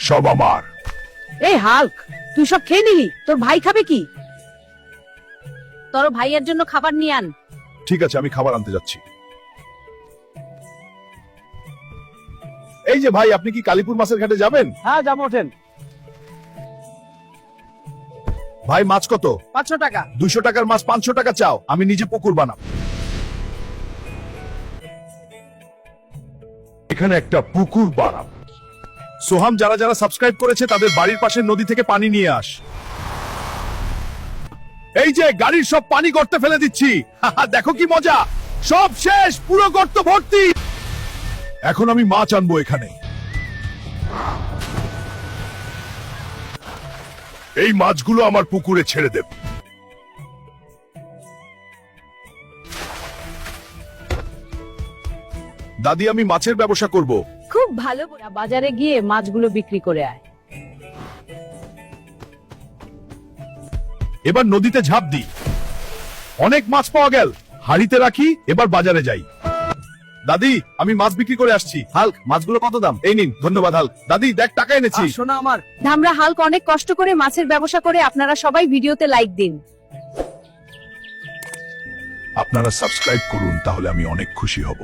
সব আমার। এই হাল্ক, তুই সব খেয়ে নিলি, তোর ভাই খাবে কি? তোর ভাইয়ের জন্য খাবার নিয়ে আন। ঠিক আছে, আমি খাবার আনতে যাচ্ছি। এই যে ভাই, আপনি কি কালীপুর মাছের ঘাটে যাবেন? হ্যাঁ যাবো, ওঠেন। ভাই মাছ কত? 500 টাকা। 200 টাকার মাছ 500 টাকা চাও? আমি নিজে পুকুর বানাবো। এখানে একটা পুকুর বানাবো। সোহাম, যারা যারা সাবস্ক্রাইব করেছে তাদের বাড়ির পাশের নদী থেকে পানি নিয়ে আস। এই যে গাড়ির সব পানি গর্তে ফেলে দিচ্ছি। দেখো কি মজা, সব শেষ, পুরো গর্ত ভর্তি। এখন আমি মাছ আনবো এখানে। এই মাছগুলো আমার পুকুরে ছেড়ে দেব। দাদি, আমি মাছের ব্যবসা করব। খুব ভালো, বাজারে গিয়ে মাছগুলো বিক্রি করে আয়। এবার নদীতে ঝাঁপ দিই। অনেক মাছ পাওয়া গেল, হাড়িতে রাখি, এবার বাজারে যাই। দাদি, আমি মাছ বিক্রি করে আসছি। হাল্ক, মাছগুলো কত দাম? এই নিন। ধন্যবাদ হাল্ক। দাদি দেখ, টাকা এনেছি। শোনা আমার। ধামরা হাল্ক অনেক কষ্ট করে মাছের ব্যবসা করে। আপনারা সবাই ভিডিওতে লাইক দিন। আপনারা সাবস্ক্রাইব করুন, তাহলে আমি অনেক খুশি হব।